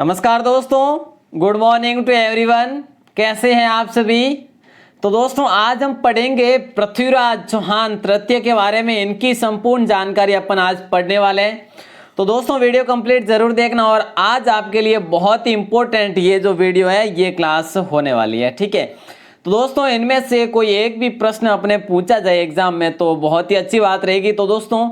नमस्कार दोस्तों, good morning to everyone. कैसे हैं आप सभी। तो दोस्तों आज हम पढ़ेंगे पृथ्वीराज चौहान तृतीय के बारे में। इनकी संपूर्ण जानकारी अपन आज पढ़ने वाले हैं। तो दोस्तों वीडियो कंप्लीट जरूर देखना और आज आपके लिए बहुत ही इंपॉर्टेंट ये जो वीडियो है ये क्लास होने वाली है, ठीक है। तो दोस्तों इनमें से कोई एक भी प्रश्न अपने पूछा जाए एग्जाम में तो बहुत ही अच्छी बात रहेगी। तो दोस्तों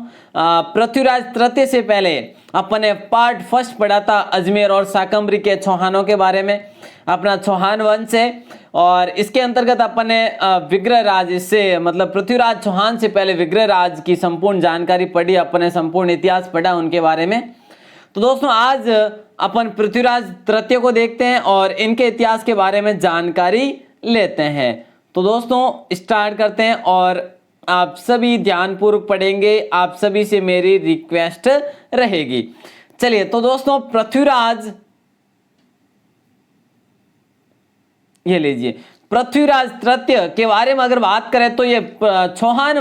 पृथ्वीराज तृतीय से पहले अपन ने पार्ट फर्स्ट पढ़ा था अजमेर और शाकंभरी के चौहानों के बारे में, अपना चौहान वंश है। और इसके अंतर्गत अपन ने विग्रह राज, इससे मतलब पृथ्वीराज चौहान से पहले विग्रह राज की संपूर्ण जानकारी पढ़ी, अपन ने संपूर्ण इतिहास पढ़ा उनके बारे में। तो दोस्तों आज अपन पृथ्वीराज तृतीय को देखते हैं और इनके इतिहास के बारे में जानकारी लेते हैं। तो दोस्तों स्टार्ट करते हैं और आप सभी ध्यानपूर्वक पढ़ेंगे, आप सभी से मेरी रिक्वेस्ट रहेगी। चलिए तो दोस्तों पृथ्वीराज, ये लीजिए पृथ्वीराज तृतीय के बारे में अगर बात करें तो ये चौहान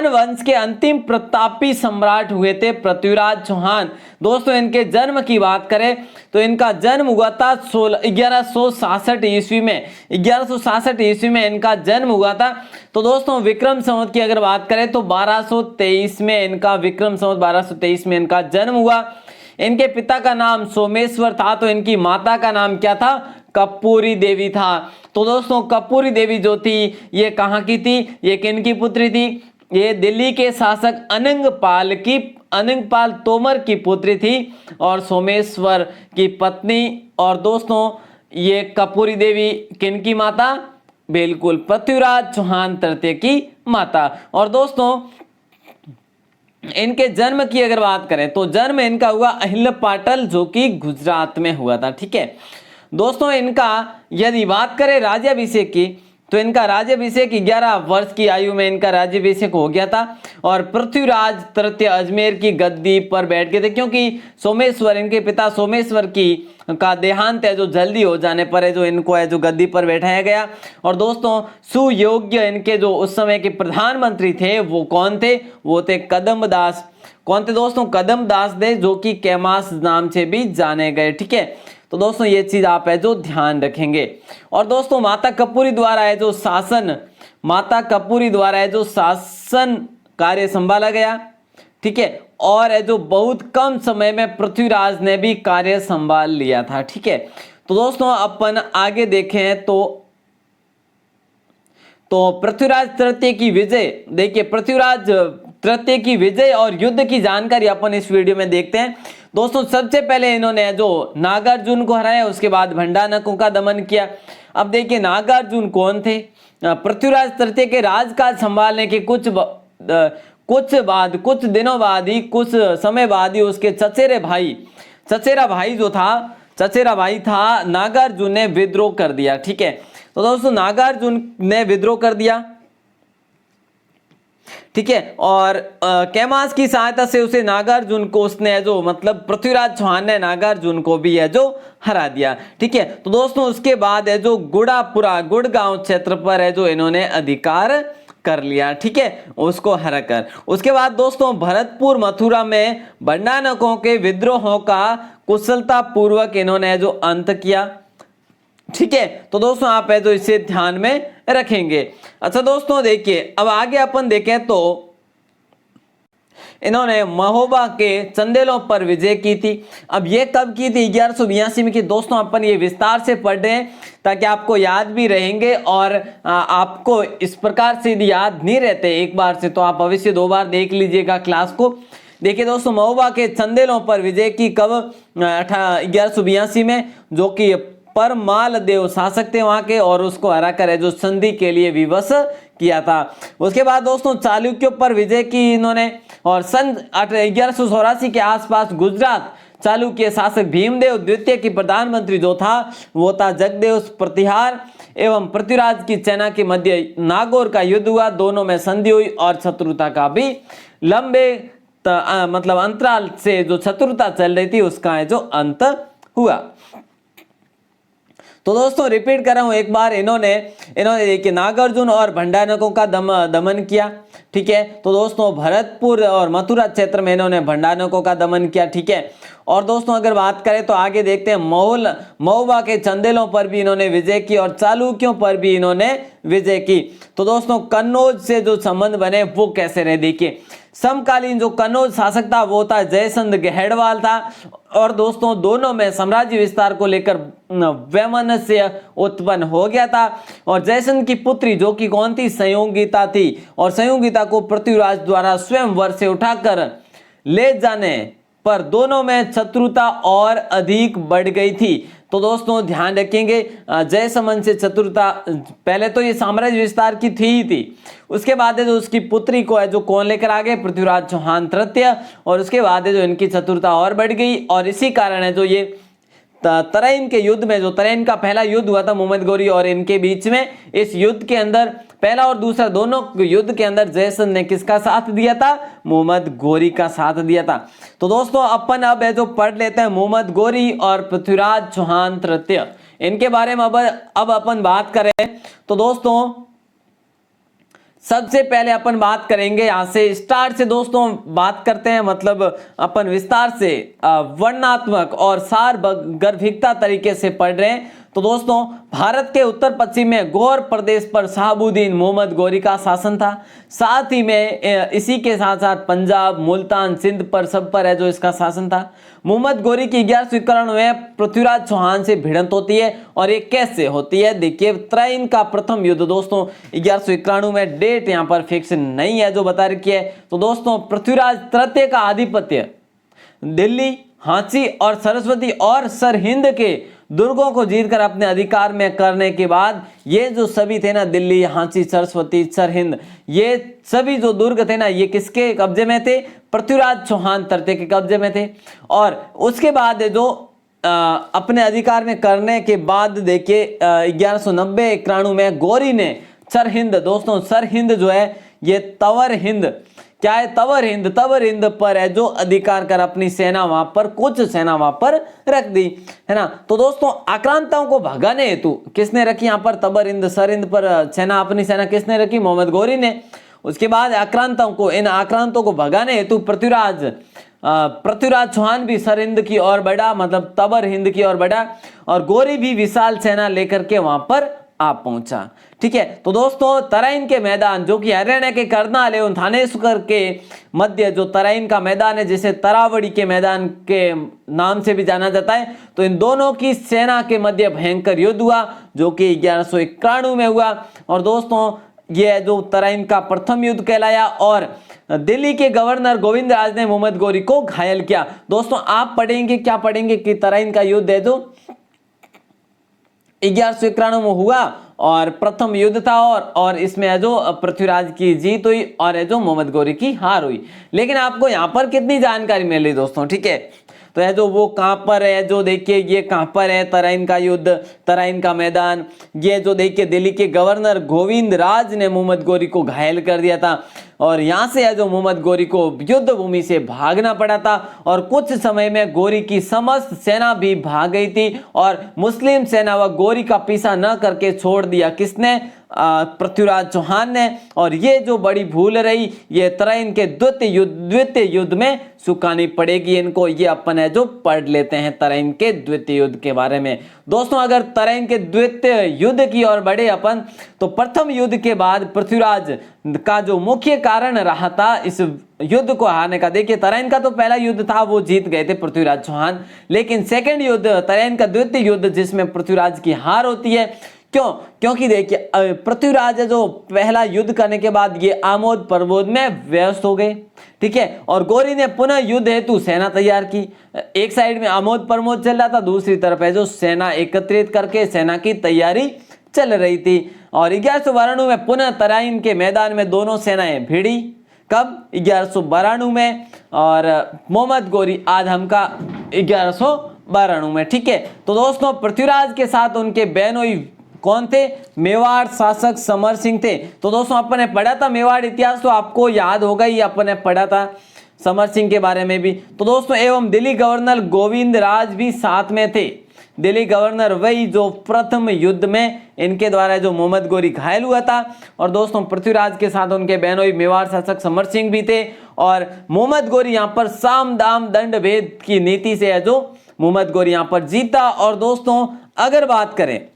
वंश के अंतिम प्रतापी सम्राट हुए थे पृथ्वीराज चौहान। दोस्तों इनके जन्म की बात करें तो इनका जन्म हुआ था 1166 ईस्वी में। 1166 ईस्वी में इनका जन्म हुआ था। तो दोस्तों विक्रम संवत की अगर बात करें तो 1223 में इनका, विक्रम संवत 1223 में इनका जन्म हुआ। इनके पिता का नाम सोमेश्वर था तो इनकी माता का नाम क्या था, कपूरी देवी था। तो दोस्तों कपूरी देवी जो थी ये कहाँ की थी, ये किन की पुत्री थी, ये दिल्ली के शासक अनंगपाल तोमर की पुत्री थी और सोमेश्वर की पत्नी। और दोस्तों ये कपूरी देवी किन की माता, बिल्कुल पृथ्वीराज चौहान तृतीय की माता। और दोस्तों इनके जन्म की अगर बात करें तो जन्म इनका हुआ अहिल्यापाटल जो कि गुजरात में हुआ था, ठीक है। दोस्तों इनका यदि बात करें राज्याभिषेक की तो इनका राज्याभिषेक 11 वर्ष की आयु में इनका राज्याभिषेक हो गया था और पृथ्वीराज तृतीय अजमेर की गद्दी पर बैठ गए थे, क्योंकि सोमेश्वर, इनके पिता सोमेश्वर का देहांत है जो जल्दी हो जाने पर है जो इनको है जो गद्दी पर बैठाया गया। और दोस्तों सुयोग्य इनके जो उस समय के प्रधानमंत्री थे वो कौन थे, वो थे कदमदास। कौन थे दोस्तों, कदमदास दे जो कि कैमास नाम से भी जाने गए, ठीक है। तो दोस्तों ये चीज आप है जो ध्यान रखेंगे। और दोस्तों माता कपूरी द्वारा है जो शासन कार्य संभाला गया, ठीक है। और है जो बहुत कम समय में पृथ्वीराज ने भी कार्य संभाल लिया था, ठीक है। तो दोस्तों अपन आगे देखें तो पृथ्वीराज तृतीय की विजय, देखिए पृथ्वीराज तृतीय की विजय और युद्ध की जानकारी अपन इस वीडियो में देखते हैं। दोस्तों सबसे पहले इन्होंने जो नागार्जुन को हराया, उसके बाद भंडारकों का दमन किया। अब देखिए नागार्जुन कौन थे, पृथ्वीराज तृतीय के राजकाज संभालने के कुछ दिनों बाद ही, कुछ समय बाद ही उसके चचेरा भाई था नागार्जुन ने विद्रोह कर दिया, ठीक है। तो दोस्तों नागार्जुन ने विद्रोह कर दिया, ठीक है। और कैमास की सहायता से उसे नागार्जुन को उसने जो मतलब पृथ्वीराज चौहान ने नागार्जुन को भी है जो हरा दिया, ठीक है। तो दोस्तों उसके बाद है जो गुड़गांव क्षेत्र पर है जो इन्होंने अधिकार कर लिया, ठीक है, उसको हरा कर। उसके बाद दोस्तों भरतपुर मथुरा में भंडारकों के विद्रोहों का कुशलता पूर्वक इन्होंने जो अंत किया, ठीक है। तो दोस्तों आप है जो इसे ध्यान में रखेंगे। अच्छा दोस्तों देखिए अब आगे अपन देखें तो इन्होंने महोबा के चंदेलों पर विजय की थी। अब ये कब की थी, 1182 में की। दोस्तों अपन ये विस्तार से पढ़ रहे हैं ताकि आपको याद भी रहेंगे और आपको इस प्रकार से यदि याद नहीं रहते एक बार से तो आप अवश्य 2 बार देख लीजिएगा क्लास को। देखिए दोस्तों महोबा के चंदेलों पर विजय की कब, 1182 में, जो कि परमाल देव शासक थे वहां के, और उसको हरा कर जो संधि के लिए विवश किया था। उसके बाद दोस्तों चालुक्यों पर विजय की इन्होंने, और सन 1184 के आसपास गुजरात चालुक्य शासक भीमदेव द्वितीय की प्रधानमंत्री जो था वो था जगदेव प्रतिहार एवं पृथ्वीराज की सेना के मध्य नागौर का युद्ध हुआ। दोनों में संधि हुई और शत्रुता का भी लंबे मतलब अंतराल से जो शत्रुता चल रही थी उसका है जो अंत हुआ। तो दोस्तों रिपीट कर रहा हूं एक बार, इन्होंने देखिए नागार्जुन और भंडारकों का दमन किया। ठीक है। तो दोस्तों भरतपुर और मथुरा क्षेत्र में इन्होंने भंडारकों का दमन किया, ठीक है। और दोस्तों अगर बात करें तो आगे देखते हैं, महुआ के चंदेलों पर भी इन्होंने विजय की और चालुक्यों पर भी इन्होंने विजय की। तो दोस्तों कन्नौज से जो संबंध बने वो कैसे रहे, देखिए समकालीन जो कन्नौज शासक था वो था जयचंद गहेड़वाल था, और दोस्तों दोनों में साम्राज्य विस्तार को लेकर वैमनस्य उत्पन्न हो गया था। और जयचंद की पुत्री जो कि कौन थी, संयोगिता थी, और संयोगिता को पृथ्वीराज द्वारा स्वयंवर से उठाकर ले जाने पर दोनों में शत्रुता और अधिक बढ़ गई थी। तो दोस्तों ध्यान रखेंगे, जयसमन से शत्रुता, पहले तो ये साम्राज्य विस्तार की थी, उसके बाद है जो उसकी पुत्री को है जो कौन लेकर आ गए, पृथ्वीराज चौहान तृतीय, और उसके बाद है जो इनकी शत्रुता और बढ़ गई। और इसी कारण है जो ये तराइन के युद्ध में, जो तराइन का पहला युद्ध हुआ था मोहम्मद गौरी और इनके बीच में, इस युद्ध के अंदर पहला और दूसरा दोनों युद्ध के अंदर जयचंद ने किसका साथ दिया था, मोहम्मद गौरी का साथ दिया था। तो दोस्तों अपन अब है जो पढ़ लेते हैं मोहम्मद गौरी और पृथ्वीराज चौहान तृतीय, इनके बारे में अब अपन बात करें। तो दोस्तों सबसे पहले अपन बात करेंगे यहाँ से स्टार्ट से, दोस्तों बात करते हैं, मतलब अपन विस्तार से वर्णनात्मक और सारगर्भिकता तरीके से पढ़ रहे हैं। तो दोस्तों भारत के उत्तर पश्चिम में गौर प्रदेश पर शहाबुद्दीन मोहम्मद गौरी का शासन था, साथ ही में इसी के साथ साथ पंजाब, मुल्तान, सिंध पर सब पर है जो इसका शासन था। मोहम्मद गौरी की 1191 में पृथ्वीराज चौहान से भिड़ंत होती है, और ये कैसे होती है, देखिए तराइन का प्रथम युद्ध दोस्तों 1191 में, डेट यहाँ पर फिक्स नहीं है जो बता रखी है। तो दोस्तों पृथ्वीराज तृतीय का आधिपत्य दिल्ली, हांसी और सरस्वती और सरहिंद के दुर्गों को जीतकर अपने अधिकार में करने के बाद, ये जो सभी थे ना, दिल्ली, हांसी, सरस्वती, सरहिंद, ये सभी जो दुर्ग थे ना, ये किसके कब्जे में थे, पृथ्वीराज चौहान तृतीय के कब्जे में थे। और उसके बाद जो अपने अधिकार में करने के बाद देखिए 1190-91 में गौरी ने सरहिंद, दोस्तों सरहिंद जो है ये तवर हिंद, क्या है, तवर हिंद पर है जो अधिकार कर अपनी सेना वहां पर, कुछ सेना वहां पर रख दी, है ना। तो दोस्तों आक्रांताओं को भगाने हेतु किसने रखी यहाँ पर, तबर हिंद, सरहिंद पर सेना, अपनी सेना किसने रखी, मोहम्मद गौरी ने। उसके बाद इन आक्रांतों को भगाने हेतु पृथ्वीराज चौहान भी सरहिंद की ओर बढ़ा, मतलब तबर हिंद की ओर बढ़ा, और गौरी भी विशाल सेना लेकर के वहां पर आ पहुंचा, ठीक है। तो दोस्तों तराइन के मैदान जो कि हरियाणा के करनाल एवं थानेश्वर के मध्य जो तराइन का मैदान है, जिसे तरावड़ी के मैदान के नाम से भी जाना जाता है, तो इन दोनों की सेना के मध्य भयंकर युद्ध हुआ जो कि 1191 में हुआ। और दोस्तों ये जो तराइन का प्रथम युद्ध कहलाया, और दिल्ली के गवर्नर गोविंदराज ने मोहम्मद गौरी को घायल किया। दोस्तों आप पढ़ेंगे, क्या पढ़ेंगे कि तराइन का युद्ध है जो 1191 में हुआ और प्रथम युद्ध था, और इसमें है जो पृथ्वीराज की जीत हुई और है जो मोहम्मद गौरी की हार हुई। लेकिन आपको यहाँ पर कितनी जानकारी मिली दोस्तों, ठीक है। तो है जो वो कहाँ पर है, जो देखिए ये कहाँ पर है, तराइन का युद्ध, तराइन का मैदान, ये जो देखिए दिल्ली के गवर्नर गोविंदराज ने मोहम्मद गौरी को घायल कर दिया था, और यहाँ से है जो मोहम्मद गौरी को युद्ध भूमि से भागना पड़ा था, और कुछ समय में गौरी की समस्त सेना भी भाग गई थी, और मुस्लिम सेना व गौरी का पीछा न करके छोड़ दिया किसने, पृथ्वीराज चौहान ने। और ये जो बड़ी भूल रही, ये तराइन के द्वितीय युद्ध में सुखानी पड़ेगी इनको। ये अपन है जो पढ़ लेते हैं तराइन के द्वितीय युद्ध के बारे में। दोस्तों अगर तराइन के द्वितीय युद्ध की ओर बढ़े अपन, तो प्रथम युद्ध के बाद पृथ्वीराज का जो मुख्य कारण रहा था इस युद्ध को हारने का, देखिए तराइन का तो पहला युद्ध था वो जीत गए थे पृथ्वीराज चौहान, लेकिन सेकंड युद्ध तराइन का द्वितीय युद्ध जिसमें पृथ्वीराज की हार होती है, क्यों, क्योंकि देखिए पृथ्वीराज जो पहला युद्ध करने के बाद ये आमोद प्रमोद में व्यस्त हो गए, ठीक है। और गौरी ने पुनः युद्ध हेतु सेना तैयार की, एक साइड में आमोद प्रमोद चल रहा था, दूसरी तरफ है जो सेना एकत्रित करके सेना की तैयारी चल रही थी। और 1192 में पुनः तराइन के मैदान में दोनों सेनाएं भिड़ी, कब, 1192 में, और मोहम्मद गौरी आधम का 1192 में, ठीक है। तो दोस्तों पृथ्वीराज के साथ उनके बहनोई कौन थे, मेवाड़ शासक समर सिंह थे। तो दोस्तों अपन ने पढ़ा था मेवाड़ इतिहास, तो आपको याद होगा ही, अपन ने पढ़ा था समर सिंह के बारे में भी। तो दोस्तों एवं दिल्ली गवर्नर गोविंदराज भी साथ में थे, दिल्ली गवर्नर वही जो प्रथम युद्ध में इनके द्वारा जो मोहम्मद गोरी घायल हुआ था। और दोस्तों पृथ्वीराज के साथ उनके बहनोई मेवाड़ शासक समर सिंह भी थे। और मोहम्मद गोरी यहाँ पर साम दाम दंड भेद की नीति से है जो मोहम्मद गोरी यहाँ पर जीता। और दोस्तों अगर बात करें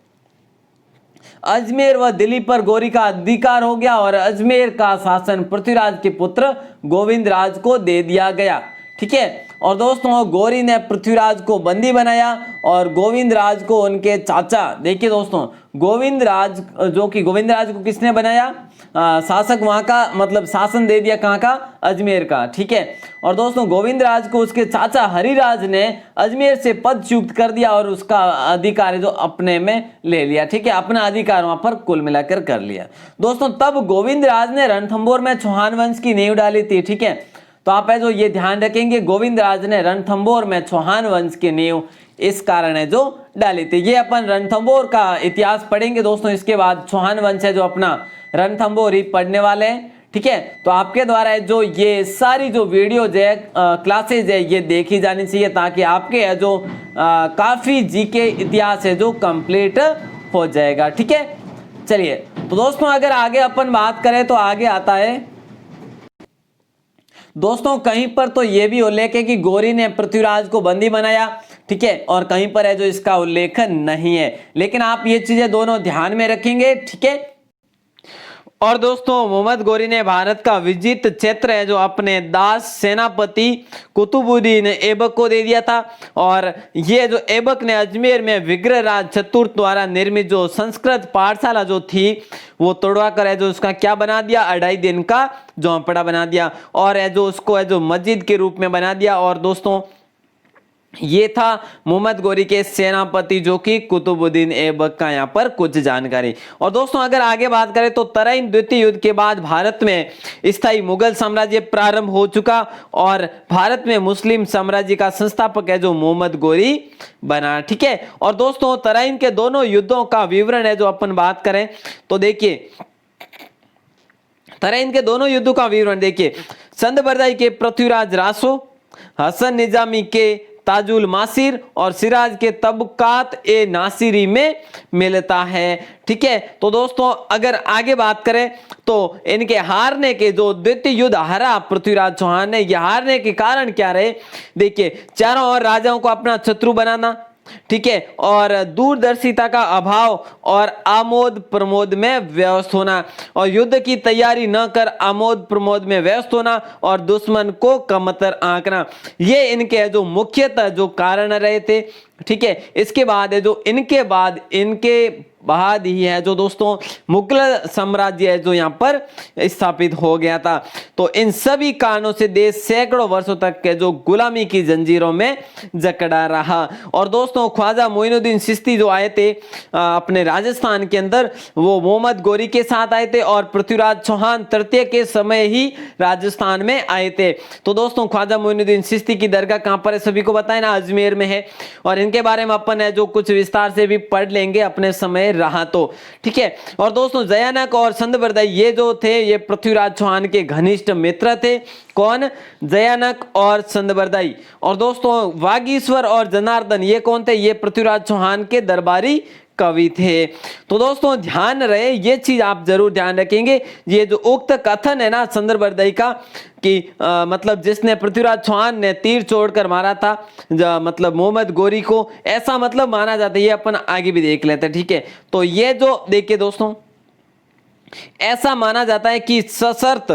अजमेर व दिल्ली पर गोरी का अधिकार हो गया और अजमेर का शासन पृथ्वीराज के पुत्र गोविंद राज को दे दिया गया। ठीक है। और दोस्तों गोरी ने पृथ्वीराज को बंदी बनाया और गोविंद राज को उनके चाचा, देखिए दोस्तों गोविंद राज जो कि गोविंद राज को किसने बनाया, शासक वहां का, मतलब शासन दे दिया कहाँ का, अजमेर का। ठीक है। और दोस्तों गोविंद राज को उसके चाचा हरिराज ने अजमेर से पदच्युत कर दिया और उसका अधिकार जो अपने में ले लिया। ठीक है, अपना अधिकार वहां पर कुल मिलाकर कर लिया। दोस्तों तब गोविंद राज ने रणथंभौर में चौहान वंश की नींव डाली थी। ठीक है, तो आप है जो ये ध्यान रखेंगे, गोविंद राज ने रणथंभौर में चौहान वंश की नींव इस कारण है जो डाली थी। ये अपन रणथंभौर का इतिहास पढ़ेंगे दोस्तों, इसके बाद चौहान वंश है जो अपना रणथंभौर ही पढ़ने वाले हैं। ठीक है, तो आपके द्वारा जो ये सारी जो वीडियोज है, क्लासेज है, ये देखी जानी चाहिए ताकि आपके है जो काफी जीके इतिहास है जो कंप्लीट हो जाएगा। ठीक है, चलिए तो दोस्तों अगर आगे अपन बात करें तो आगे आता है दोस्तों कहीं पर तो यह भी उल्लेख है कि गोरी ने पृथ्वीराज को बंदी बनाया। ठीक है, और कहीं पर है जो इसका उल्लेख नहीं है, लेकिन आप ये चीजें दोनों ध्यान में रखेंगे। ठीक है, और दोस्तों मोहम्मद गोरी ने भारत का विजित क्षेत्र है जो अपने दास सेनापति कुतुबुद्दीन ऐबक को दे दिया था। और ये जो ऐबक ने अजमेर में विग्रहराज चतुर्थ द्वारा निर्मित जो संस्कृत पाठशाला जो थी वो तोड़वा कर है जो उसका क्या बना दिया, 2.5 दिन का झोंपड़ा बना दिया और है जो उसको है जो मस्जिद के रूप में बना दिया। और दोस्तों ये था मोहम्मद गोरी के सेनापति जो कि कुतुबुद्दीन ऐबक का यहाँ पर कुछ जानकारी। और दोस्तों अगर आगे बात करें तो तराइन द्वितीय युद्ध के बाद भारत में स्थायी मुगल साम्राज्य प्रारंभ हो चुका और भारत में मुस्लिम साम्राज्य का संस्थापक है जो मोहम्मद गोरी बना। ठीक है, और दोस्तों तराइन के दोनों युद्धों का विवरण है जो अपन बात करें तो देखिए तराइन के दोनों युद्धों का विवरण देखिए, संदबरदाई के पृथ्वीराज रासो, हसन निजामी के ताजुल मासिर और सिराज के तबकात ए नासिरी में मिलता है। ठीक है, तो दोस्तों अगर आगे बात करें तो इनके हारने के जो द्वितीय युद्ध हारा पृथ्वीराज चौहान ने, यह हारने के कारण क्या रहे, देखिए चारों ओर राजाओं को अपना शत्रु बनाना, ठीक है, और दूरदर्शिता का अभाव और आमोद प्रमोद में व्यस्त होना और युद्ध की तैयारी न कर आमोद प्रमोद में व्यस्त होना और दुश्मन को कमतर आंकना, ये इनके जो मुख्यतः जो कारण रहे थे। ठीक है, इसके बाद है जो इनके बाद ही है जो दोस्तों मुगल साम्राज्य है जो यहाँ पर स्थापित हो गया था। तो इन सभी कारणों से देश सैकड़ों वर्षों तक के जो गुलामी की जंजीरों में जकड़ा रहा। और दोस्तों ख्वाजा मोइनुद्दीन चिश्ती जो आए थे अपने राजस्थान के अंदर, वो मोहम्मद गोरी के साथ आए थे और पृथ्वीराज चौहान तृतीय के समय ही राजस्थान में आए थे। तो दोस्तों ख्वाजा मोइनुद्दीन चिश्ती की दरगाह कहाँ पर है, सभी को बताए ना, अजमेर में है। और इनके बारे में अपन है जो कुछ विस्तार से भी पढ़ लेंगे अपने समय रहा तो। ठीक है, और दोस्तों जयानक और संदबरदाई ये जो थे ये पृथ्वीराज चौहान के घनिष्ठ मित्र थे। कौन, जयानक और संदबरदाई। और दोस्तों वागीश्वर और जनार्दन ये कौन थे, ये पृथ्वीराज चौहान के दरबारी कवि थे। तो दोस्तों ध्यान रहे, ये चीज आप जरूर ध्यान रखेंगे, ये जो उक्त कथन है ना संदबरदाई का कि मतलब जिसने पृथ्वीराज चौहान ने तीर छोड़कर मारा था मतलब मोहम्मद गोरी को, ऐसा मतलब माना जाता है, ये अपन आगे भी देख लेते हैं। ठीक है, तो ये जो देखिए दोस्तों ऐसा माना जाता है कि सशर्त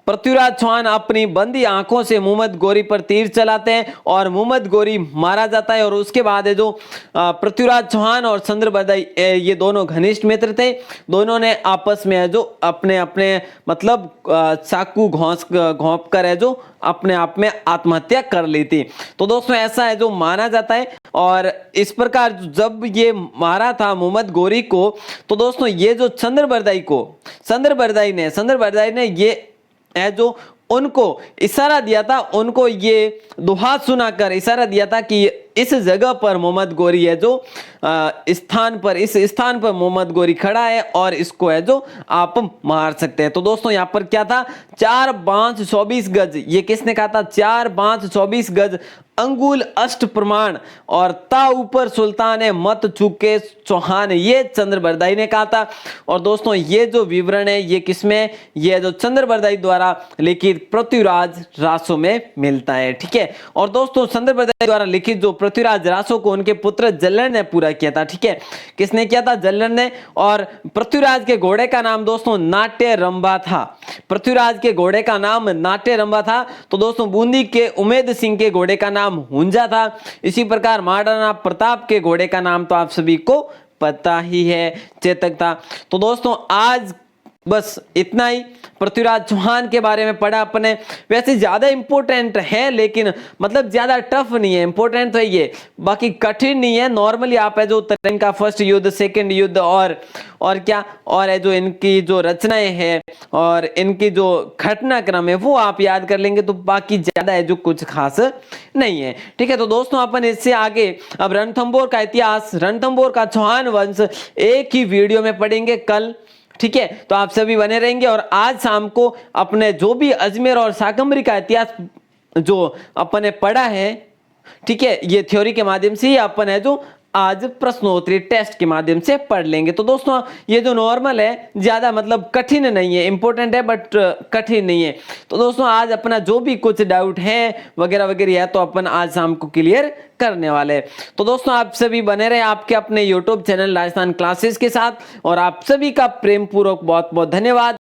पृथ्वीराज चौहान अपनी बंदी आंखों से मोहम्मद गोरी पर तीर चलाते हैं और मोहम्मद गोरी मारा जाता है। और उसके बाद है जो पृथ्वीराज चौहान और संदबरदाई ये दोनों घनिष्ठ मित्र थे, दोनों ने आपस में है जो अपने अपने मतलब चाकू घोंप कर है जो अपने आप में आत्महत्या कर ली थी। तो दोस्तों ऐसा है जो माना जाता है। और इस प्रकार जब ये मारा था मोहम्मद गोरी को, तो दोस्तों ये जो संदबरदाई ने ये है जो उनको इशारा दिया था, उनको ये दुहा सुनाकर इशारा दिया था कि इस जगह पर मोहम्मद गौरी है जो इस स्थान पर मोहम्मद गौरी खड़ा है और इसको है जो आप मार सकते हैं। तो दोस्तों यहाँ पर क्या था, 4 बांस 24 गज, ये किसने कहा था, 4 बांस 24 गज अंगुल अष्ट प्रमाण और ता ऊपर सुल्तान है मत चूके चौहान, ये चंद्रबरदाई ने कहा था। और दोस्तों ये जो विवरण है ये किसमें, ये जो चंद्रबरदाई द्वारा लिखित पृथ्वीराज रासो में मिलता है। ठीक है, और दोस्तों चंद्रबरदाई द्वारा लिखित जो पृथ्वीराज रासो को उनके पुत्र जल्लर ने पूरा किया था। ठीक है, किसने किया था, जल्लर ने। और पृथ्वीराज के घोड़े का नाम दोस्तों नाट्य रंभा था। पृथ्वीराज के घोड़े का नाम नाट्य रंभा था। तो दोस्तों बूंदी के उमेद सिंह के घोड़े का नाम हुंजा था। इसी प्रकार महाराणा प्रताप के घोड़े का नाम तो आप सभी को पता ही है, चेतक था। तो दोस्तों आज बस इतना ही पृथ्वीराज चौहान के बारे में पढ़ा अपने। वैसे ज्यादा इंपॉर्टेंट है लेकिन मतलब ज्यादा टफ नहीं है, इंपॉर्टेंट तो ये, बाकी कठिन नहीं है। नॉर्मली आप है जो तरंग का फर्स्ट युद्ध, सेकंड युद्ध और क्या और है जो इनकी जो रचनाएं हैं और इनकी जो घटनाक्रम है वो आप याद कर लेंगे, तो बाकी ज्यादा है जो कुछ खास नहीं है। ठीक है, तो दोस्तों अपन इससे आगे अब रणथंभौर का इतिहास, रणथंभौर का चौहान वंश एक ही वीडियो में पढ़ेंगे कल। ठीक है, तो आप सभी बने रहेंगे। और आज शाम को अपने जो भी अजमेर और शाकंभरी का इतिहास जो अपन ने पढ़ा है, ठीक है, ये थ्योरी के माध्यम से ही अपन है जो आज प्रश्नोत्तरी टेस्ट के माध्यम से पढ़ लेंगे। तो दोस्तों ये जो नॉर्मल है ज्यादा मतलब कठिन नहीं है, इंपॉर्टेंट है बट कठिन नहीं है। तो दोस्तों आज अपना जो भी कुछ डाउट है वगैरह वगैरह है तो अपन आज शाम को क्लियर करने वाले हैं। तो दोस्तों आप सभी बने रहे आपके अपने YouTube चैनल राजस्थान क्लासेस के साथ, और आप सभी का प्रेम पूर्वक बहुत बहुत धन्यवाद।